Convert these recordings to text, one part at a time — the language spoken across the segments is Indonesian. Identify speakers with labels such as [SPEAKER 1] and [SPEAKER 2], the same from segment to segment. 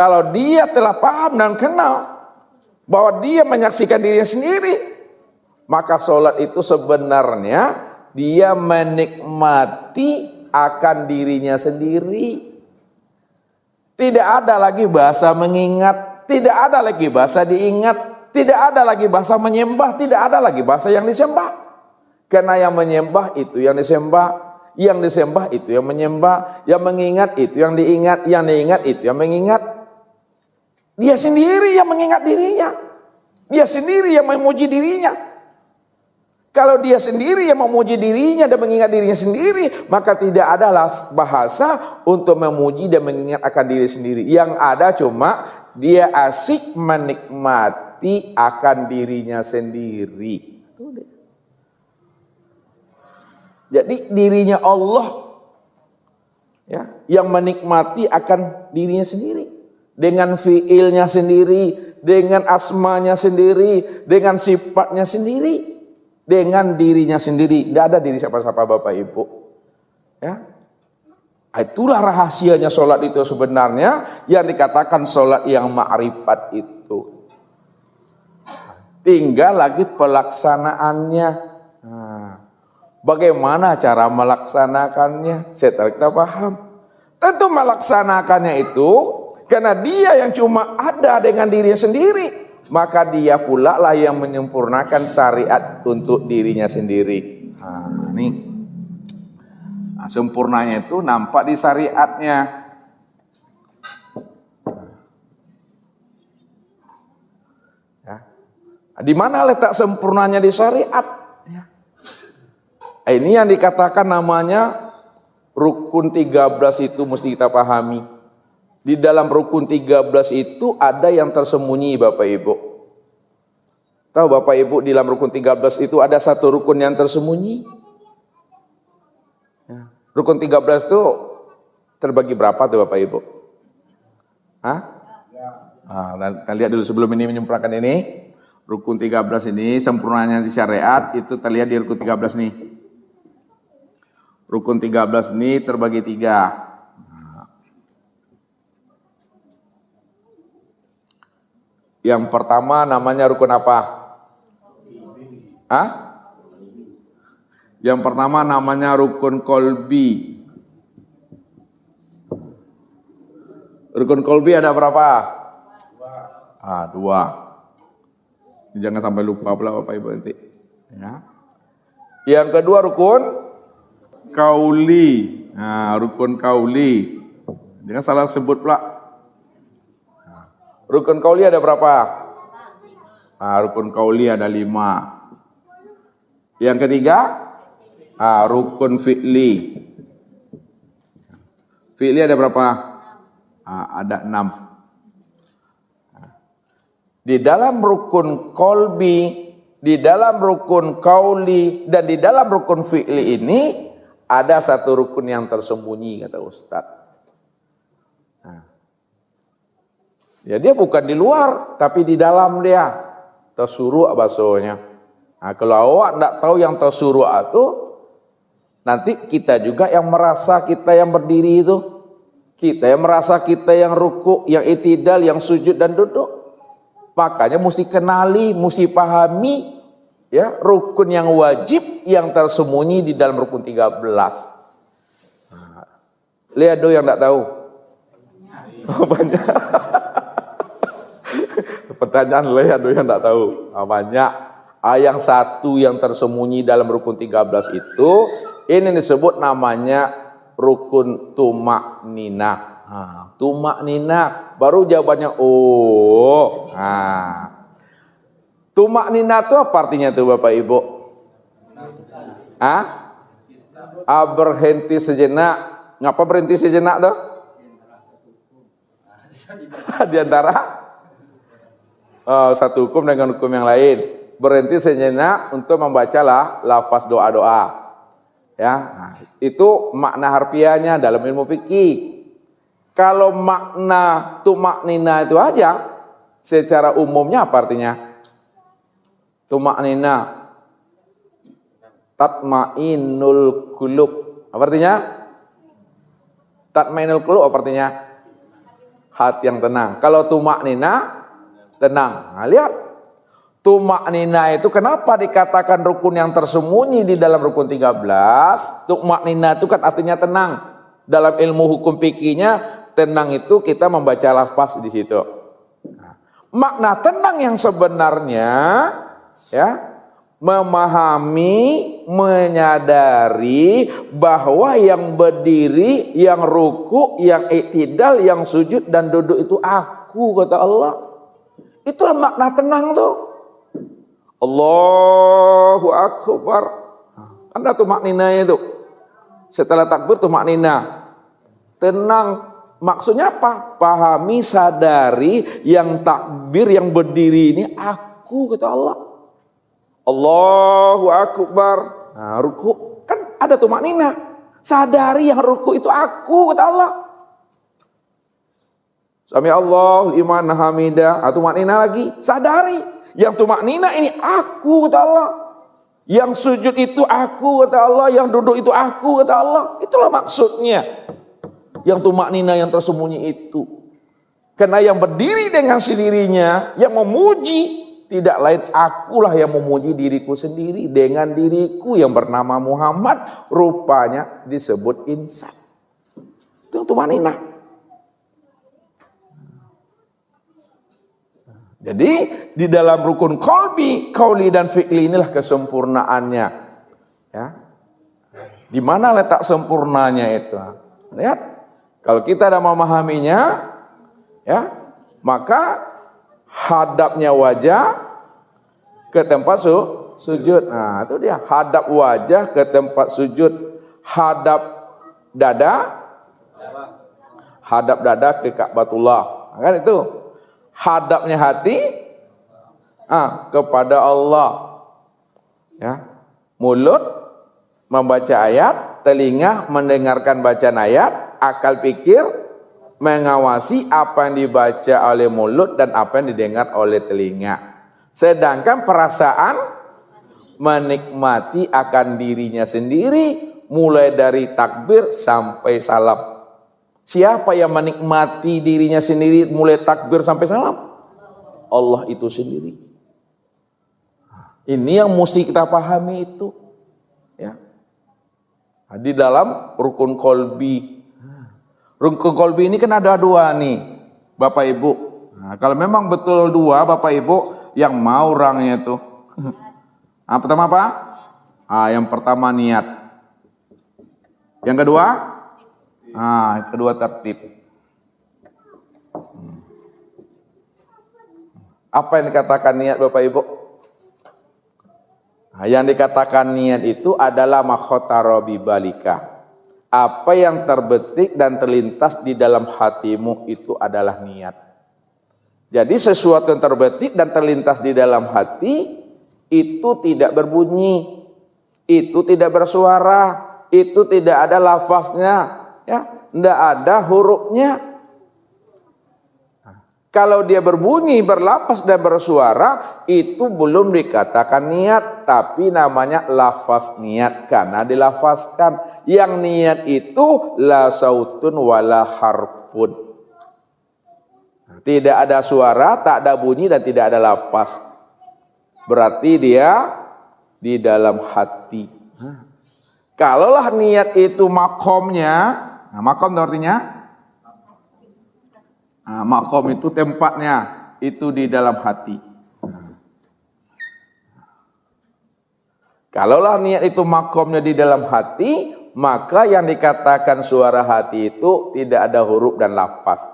[SPEAKER 1] Kalau dia telah paham dan kenal bahwa dia menyaksikan dirinya sendiri, maka sholat itu sebenarnya dia menikmati akan dirinya sendiri. Tidak ada lagi bahasa mengingat, tidak ada lagi bahasa diingat, tidak ada lagi bahasa menyembah, tidak ada lagi bahasa yang disembah. Karena yang menyembah itu yang disembah itu yang menyembah, yang mengingat itu yang diingat itu yang mengingat. Dia sendiri yang mengingat dirinya. Dia sendiri yang memuji dirinya. Kalau dia sendiri yang memuji dirinya dan mengingat dirinya sendiri, maka tidak ada bahasa untuk memuji dan mengingat akan diri sendiri. Yang ada cuma dia asik menikmati akan dirinya sendiri. Jadi dirinya Allah ya, yang menikmati akan dirinya sendiri. Dengan fiilnya sendiri, dengan asmanya sendiri, dengan sifatnya sendiri, dengan dirinya sendiri. Tidak ada diri siapa-siapa Bapak Ibu. Ya, itulah rahasianya sholat itu sebenarnya, yang dikatakan sholat yang ma'rifat itu. Tinggal lagi pelaksanaannya. Nah, bagaimana cara melaksanakannya? Setelah kita paham, tentu melaksanakannya itu karena dia yang cuma ada dengan dirinya sendiri, maka dia pula lah yang menyempurnakan syariat untuk dirinya sendiri. Nah, ini sempurnanya itu nampak di syariatnya. Ya. Di mana letak sempurnanya di syariat? Ya. Ini yang dikatakan namanya rukun 13 itu mesti kita pahami. Di dalam rukun 13 itu ada yang tersembunyi Bapak Ibu. Tahu Bapak Ibu, di dalam rukun 13 itu ada satu rukun yang tersembunyi. Ya. Rukun 13 itu terbagi berapa tuh Bapak Ibu? Hah? Nah, kita lihat dulu sebelum ini menyempurnakan ini. Rukun 13 ini sempurnanya di syariat itu terlihat di rukun 13 nih. Rukun 13 ini terbagi 3. Yang pertama namanya rukun apa? Hah? Yang pertama namanya rukun kolbi. Rukun kolbi ada berapa? 2. Jangan sampai lupa pula Bapak Ibu nanti. Ya. Yang kedua rukun kauli. Nah, rukun kauli. Jangan salah sebut pula. Rukun kauli ada berapa? Rukun kauli ada 5. Yang ketiga, rukun fi'li. Fi'li ada berapa? Ada 6. Di dalam rukun kolbi, di dalam rukun kauli, dan di dalam rukun fi'li ini ada satu rukun yang tersembunyi kata Ustadz. Ya dia bukan di luar, tapi di dalam dia. Tasuruk bahasanya. Nah, kalau awak tidak tahu yang tasuruk itu, nanti kita juga yang merasa kita yang berdiri itu. Kita yang merasa kita yang ruku, yang itidal, yang sujud dan duduk. Makanya mesti kenali, mesti pahami ya rukun yang wajib yang tersembunyi di dalam rukun 13. Nah, lihat yang tidak tahu. Banyak. Pertanyaan lihat yang tidak tahu. Banyak. Yang satu yang tersembunyi dalam rukun 13 itu, ini disebut namanya rukun tumak nina. Tumak nina. Baru jawabannya oh. Tumak nina itu apa artinya tuh Bapak Ibu? Berhenti sejenak. Ngapa berhenti sejenak tuh? Di antara satu hukum dengan hukum yang lain. Berhenti sejenak untuk membacalah lafaz doa-doa. Ya, itu makna harfiahnya dalam ilmu fikih. Kalau makna tumaknina itu aja, secara umumnya apa artinya? Tumaknina, tatmainul qulub. Apa artinya? Tatmainul qulub apa artinya? hati yang tenang. Kalau tumak nina, tenang. Nah, lihat. Tumak nina itu kenapa dikatakan rukun yang tersembunyi di dalam rukun 13? Tumak nina itu kan artinya tenang. Dalam ilmu hukum fikihnya, tenang itu kita membaca lafaz di situ. Nah, makna tenang yang sebenarnya, ya, memahami, menyadari bahwa yang berdiri, yang ruku, yang iktidal, yang sujud dan duduk itu aku, kata Allah. Itulah makna tenang tuh. Allahu Akbar. Ada tuh maknanya itu. Setelah takbir tuh maknina. Tenang. Maksudnya apa? Pahami, sadari yang takbir, yang berdiri ini aku, kata Allah. Allahu Akbar. Nah, ruku kan ada tuh maknina. Sadari yang ruku itu aku, kata Allah. Sami Allah liman hamidah. Atau maknina lagi. Sadari. Yang tumaknina ini aku, kata Allah. Yang sujud itu aku, kata Allah. Yang duduk itu aku, kata Allah. Itulah maksudnya. Yang tumaknina yang tersembunyi itu. Karena yang berdiri dengan sendirinya, yang memuji, tidak lain akulah yang memuji diriku sendiri. Dengan diriku yang bernama Muhammad, rupanya disebut insan. Itu yang tumaknina. Jadi di dalam rukun qalbi, qauli dan fi'li inilah kesempurnaannya. Ya. Di mana letak sempurnanya itu? Lihat, kalau kita sudah memahaminya, ya, maka hadapnya wajah ke tempat sujud. Nah, itu dia, hadap wajah ke tempat sujud, hadap dada ke Ka'batullah. Kan itu. Hadapnya hati kepada Allah, ya. Mulut membaca ayat, telinga mendengarkan bacaan ayat, akal pikir mengawasi apa yang dibaca oleh mulut dan apa yang didengar oleh telinga. Sedangkan perasaan menikmati akan dirinya sendiri mulai dari takbir sampai salam. Siapa yang menikmati dirinya sendiri mulai takbir sampai salam? Allah itu sendiri. Ini yang mesti kita pahami itu. Ya. Di dalam rukun qalbi. Rukun qalbi ini kan ada dua nih, Bapak Ibu. Nah, kalau memang betul dua, Bapak Ibu, yang mau orangnya itu. Pertama apa? Yang pertama niat. Yang kedua? Kedua tertib. Apa yang dikatakan niat, Bapak Ibu? Yang dikatakan niat itu adalah makhotaro bibalika. Apa yang terbetik dan terlintas di dalam hatimu itu adalah niat. Jadi sesuatu yang terbetik dan terlintas di dalam hati itu tidak berbunyi, itu tidak bersuara, itu tidak ada lafaznya. Ya, tidak ada hurufnya. Kalau dia berbunyi, berlapas dan bersuara, itu belum dikatakan niat, tapi namanya lafaz niat karena dilafazkan. Yang niat itu la sautun wala harfun. Tidak ada suara, tak ada bunyi dan tidak ada lafaz. Berarti dia di dalam hati. Kalaulah niat itu makomnya. Makom artinya makom itu tempatnya, itu di dalam hati. Kalaulah niat itu makomnya di dalam hati, maka yang dikatakan suara hati itu tidak ada huruf dan lafaz.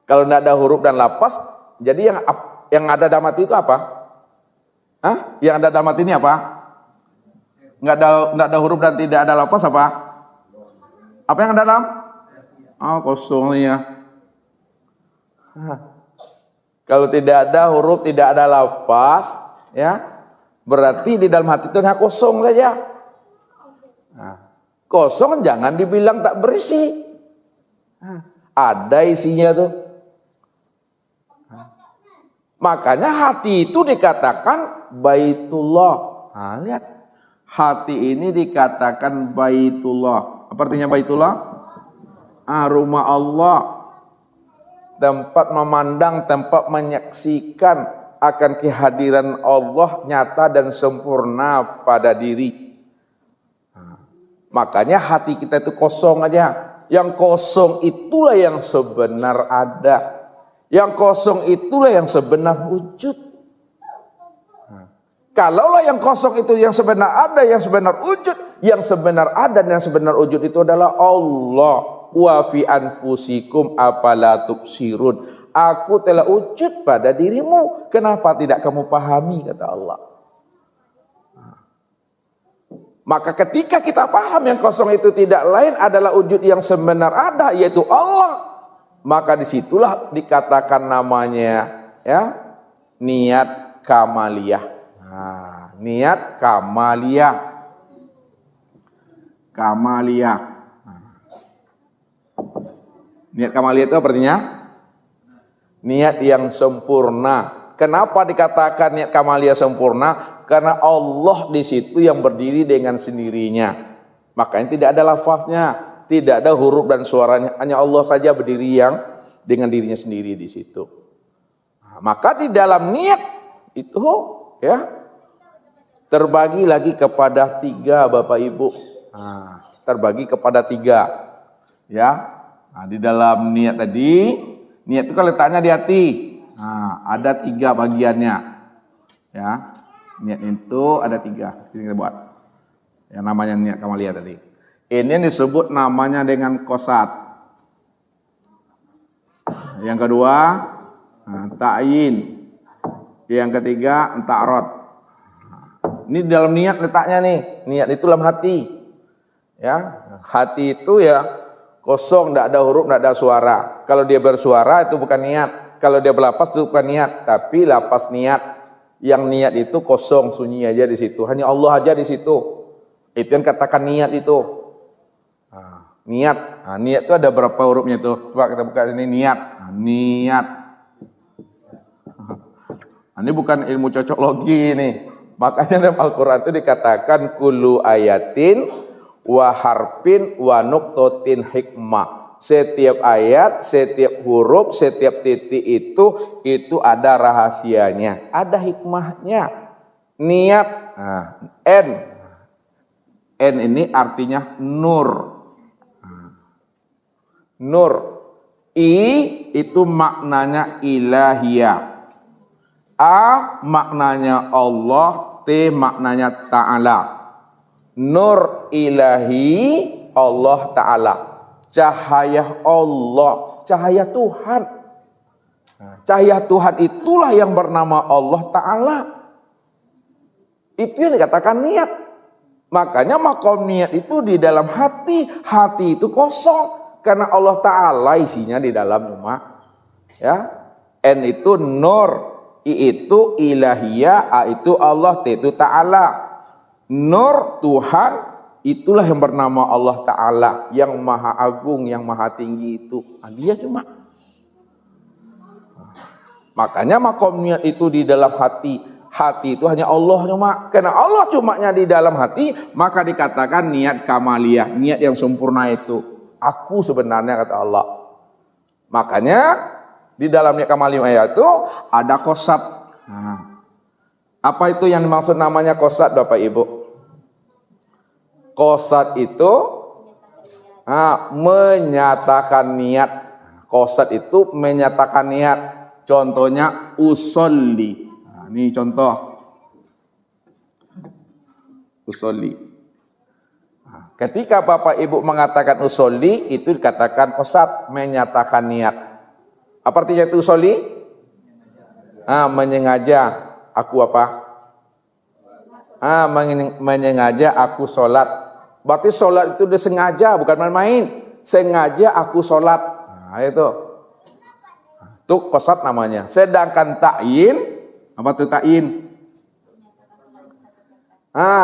[SPEAKER 1] Kalau tidak ada huruf dan lafaz, jadi yang ada dalam hati itu apa? Yang ada dalam hati ini apa? Nggak ada huruf dan tidak ada lafaz apa? Apa yang ada dalam? Kosongnya. Kalau tidak ada huruf, tidak ada lafaz, ya, berarti di dalam hati itu hanya kosong saja. Kosong jangan dibilang tak berisi. Ada isinya tuh. Makanya hati itu dikatakan Baitullah. Lihat. Hati ini dikatakan Baitullah. Apa artinya Baitullah? Rumah Allah. tempat memandang, tempat menyaksikan akan kehadiran Allah nyata dan sempurna pada diri. Makanya hati kita itu kosong aja. Yang kosong itulah yang sebenar ada. Yang kosong itulah yang sebenar wujud. Kalaulah yang kosong itu yang sebenar ada, yang sebenar wujud, yang sebenar ada dan yang sebenar wujud itu adalah Allah. Wa fi anfusikum afala tubsirun. Aku telah wujud pada dirimu, kenapa tidak kamu pahami, kata Allah. Maka ketika kita paham yang kosong itu tidak lain adalah wujud yang sebenar ada, yaitu Allah, maka disitulah dikatakan namanya ya niat kamaliyah. Nah, niat kamaliyah. Kamaliyah. Niat kamaliyah itu artinya niat yang sempurna. Kenapa dikatakan niat kamaliyah sempurna? Karena Allah di situ yang berdiri dengan sendirinya. Makanya tidak ada lafaznya, tidak ada huruf dan suaranya, hanya Allah saja berdiri yang dengan dirinya sendiri di situ. Nah, maka di dalam niat itu ya terbagi lagi kepada 3, Bapak Ibu. Nah, terbagi kepada 3. Ya. Nah, di dalam niat tadi, niat itu kan letaknya di hati. Nah, ada 3 bagiannya. Ya. Niat itu ada 3. Kita buat. Yang namanya niat kamaliyah tadi. Ini yang disebut namanya dengan qasad. Yang kedua, ta'yin. Yang ketiga, ta'rad. Ini dalam niat letaknya nih. Niat itu dalam hati. Ya, hati itu ya kosong, tidak ada huruf, tidak ada suara. Kalau dia bersuara itu bukan niat. Kalau dia berlapas itu bukan niat, tapi lapas niat. Yang niat itu kosong, sunyi aja di situ. Hanya Allah aja di situ. Itu yang katakan niat itu. Nah, niat. Nah, niat itu ada berapa hurufnya itu? Coba kita buka ini niat. Nah, niat. Nah, ini bukan ilmu cocok logi ini. Makanya dalam Al-Quran itu dikatakan kullu ayatin wa harfin wa nuqtatin hikmah. Setiap ayat, setiap huruf, setiap titik itu ada rahasianya, ada hikmahnya. Niat, nah, N ini artinya nur. Nur. I itu maknanya ilahiyah. A maknanya Allah, T maknanya Ta'ala. Nur ilahi Allah Ta'ala. Cahaya Allah, cahaya Tuhan. Nah, cahaya Tuhan itulah yang bernama Allah Ta'ala. Itu yang dikatakan niat. Makanya makom niat itu di dalam hati. Hati itu kosong. Karena Allah Ta'ala isinya di dalam rumah. Ya. N itu nur. I itu ilahiyah, A itu Allah, T itu Ta'ala. Nur Tuhan, itulah yang bernama Allah Ta'ala, yang maha agung, yang maha tinggi itu. Nah, dia cuma. Makanya makom niat itu di dalam hati. Hati itu hanya Allah cuma. Karena Allah cumanya di dalam hati, maka dikatakan niat kamaliyah, niat yang sempurna itu. Aku sebenarnya, kata Allah. Makanya di dalam niat kamaliyah itu ada qasad. Nah, apa itu yang dimaksud namanya qasad, Bapak Ibu? Qasad itu menyatakan niat. Qasad itu menyatakan niat. Contohnya usolli. Nah, ini contoh. Usolli. Nah, ketika Bapak Ibu mengatakan usolli, itu dikatakan qasad, menyatakan niat. Apa artinya itu usolli? Menyengaja. Aku apa? Menyengaja aku sholat. Berarti sholat itu disengaja, bukan main-main. Sengaja aku sholat. Nah, itu. Itu qasad namanya. Sedangkan ta'yin, apa itu ta'yin?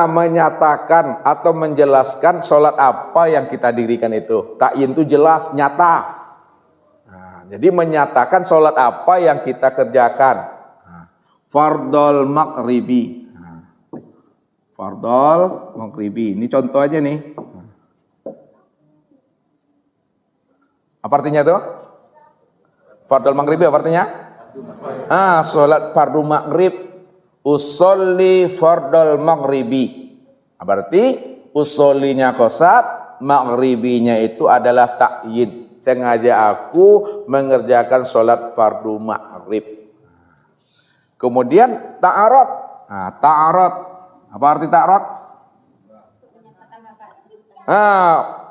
[SPEAKER 1] Menyatakan atau menjelaskan sholat apa yang kita dirikan itu. Ta'yin itu jelas, nyata. Nah, jadi menyatakan sholat apa yang kita kerjakan. Fardol maghribi. Fardol maghribi. Ini contoh aja nih. Apa artinya tuh? Fardul maghribi apa artinya? Salat fardu maghrib. Usolli fardul maghribi. Berarti usollinya qasad, maghribinya itu adalah ta'yin. Sengaja aku mengerjakan salat fardu maghrib. Kemudian ta'arud. Ta'arud. Apa arti ta'arud?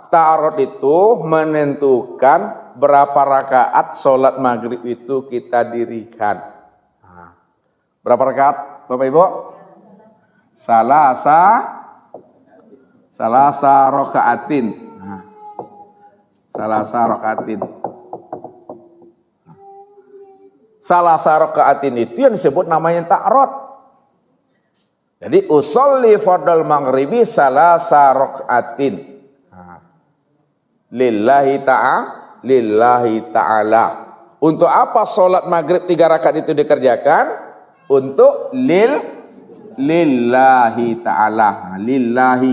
[SPEAKER 1] Ta'arud itu menentukan berapa rakaat sholat maghrib itu kita dirikan. Berapa rakaat, Bapak Ibu? Salasa rakaatin. Salasa rakaatin. Salasa rakaatin itu yang disebut namanya ta'arud. Jadi usolli fardal maghribi salasa rakaatin. Lillahi ta'ala. Untuk apa sholat maghrib 3 rakaat itu dikerjakan? Untuk lillahi ta'ala. Lillahi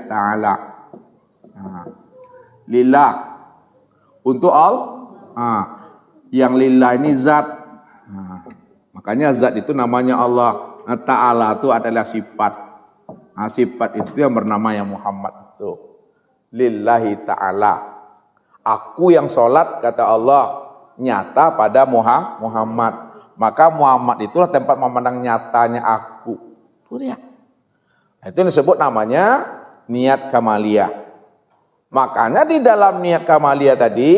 [SPEAKER 1] ta'ala. Lillah. Untuk yang lillah ini zat. Makanya zat itu namanya Allah. Ta'ala itu adalah sifat. Sifat itu yang bernama yang Muhammad itu. Lillahi ta'ala. Aku yang sholat, kata Allah, nyata pada Muhammad. Maka Muhammad itulah tempat memandang nyatanya aku. Itu dia. Itu yang disebut namanya niat kamaliyah. Makanya di dalam niat kamaliyah tadi,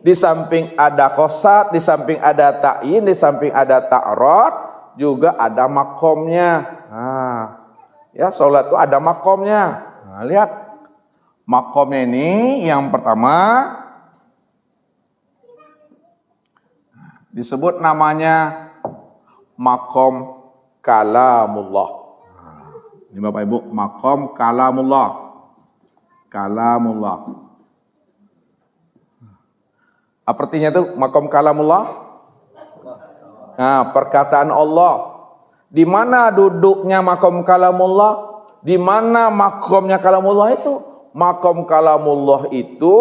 [SPEAKER 1] di samping ada qasad, di samping ada ta'yin, di samping ada ta'arud, juga ada makomnya. Ya, sholat itu ada makomnya. Lihat. Makomnya ini yang pertama disebut namanya makom kalamullah. Ini Bapak Ibu, makom kalamullah. Kalamullah. Apa artinya itu makom kalamullah? Perkataan Allah. Di mana duduknya makom kalamullah? Di mana makomnya kalamullah itu? Makom kalamullah itu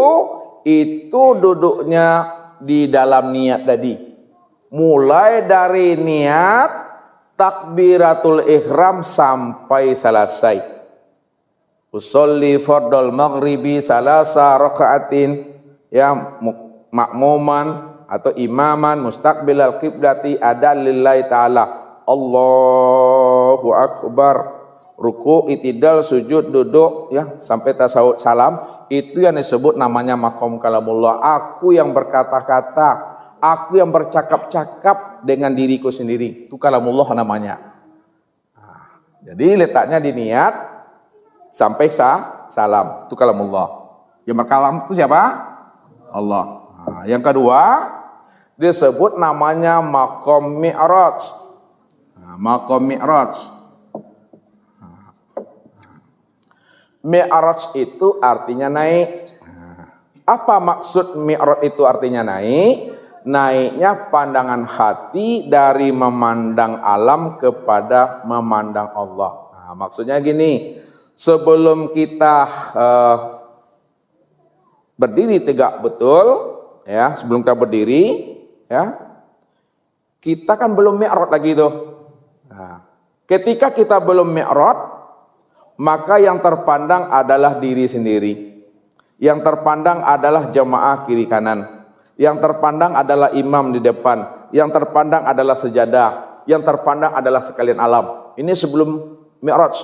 [SPEAKER 1] duduknya di dalam niat tadi. Mulai dari niat takbiratul ihram sampai selesai. Usolli fardal maghribi salasa rakaatin, ya, makmuman atau imaman mustaqbilal qiblati ada lillahi ta'ala. Allahu akbar. Ruku, itidal, sujud, duduk, ya, sampai tasawuf salam, itu yang disebut namanya makom kalamullah. Aku yang berkata-kata, aku yang bercakap-cakap dengan diriku sendiri, itu kalamullah namanya. Jadi letaknya di niat sampai salam, itu kalamullah. Yang berkalam itu siapa? Allah. Yang kedua disebut namanya makom mi'raj. Makom mi'raj. Mi'raj itu artinya naik. Apa maksud mi'raj itu artinya naik? Naiknya pandangan hati dari memandang alam kepada memandang Allah. Maksudnya gini, sebelum kita berdiri tegak betul, ya, sebelum kita berdiri, ya, kita kan belum mi'raj lagi tuh. Ketika kita belum mi'raj, maka yang terpandang adalah diri sendiri. Yang terpandang adalah jamaah kiri kanan. Yang terpandang adalah imam di depan. Yang terpandang adalah sejadah. Yang terpandang adalah sekalian alam. Ini sebelum mi'raj.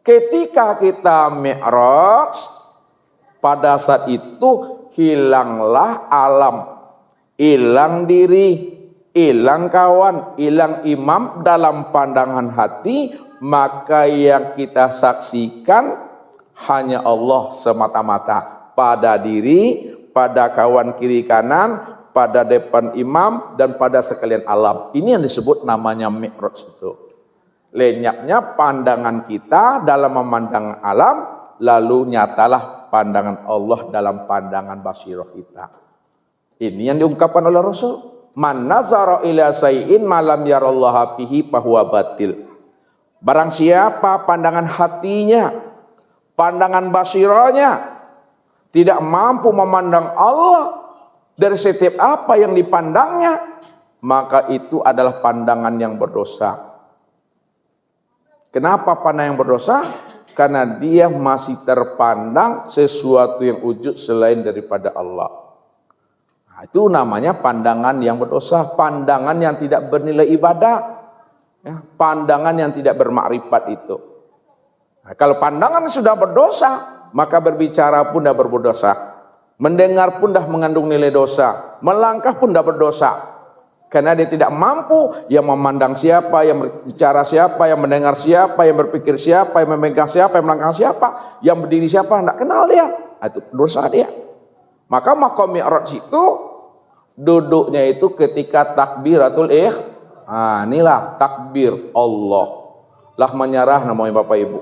[SPEAKER 1] Ketika kita mi'raj, pada saat itu hilanglah alam. Hilang diri. Hilang kawan. Hilang imam dalam pandangan hati. Maka yang kita saksikan hanya Allah semata-mata. Pada diri, pada kawan kiri kanan, pada depan imam, dan pada sekalian alam. Ini yang disebut namanya mi'raj itu. Lenyapnya pandangan kita dalam memandang alam, lalu nyatalah pandangan Allah dalam pandangan basirah kita. Ini yang diungkapkan oleh Rasul. Man nazara ila say'in malam yarallaha fihi fahuwa batil. Barang siapa pandangan hatinya, pandangan basirahnya tidak mampu memandang Allah dari setiap apa yang dipandangnya, maka itu adalah pandangan yang berdosa. Kenapa pandang yang berdosa? Karena dia masih terpandang sesuatu yang wujud selain daripada Allah. Nah, itu namanya pandangan yang berdosa, pandangan yang tidak bernilai ibadah, ya, pandangan yang tidak bermakrifat itu. Nah, kalau pandangan sudah berdosa, maka berbicara pun dah berdosa, mendengar pun dah mengandung nilai dosa, melangkah pun dah berdosa. Karena dia tidak mampu, yang memandang siapa, yang berbicara siapa, yang mendengar siapa, yang berpikir siapa, yang memegang siapa, yang melangkah siapa, yang berdiri siapa, tidak kenal dia. Itu dosa dia. Maka maqam mi'raj itu duduknya itu ketika takbiratul inilah takbir Allah. Lah menyerah namanya Bapak Ibu.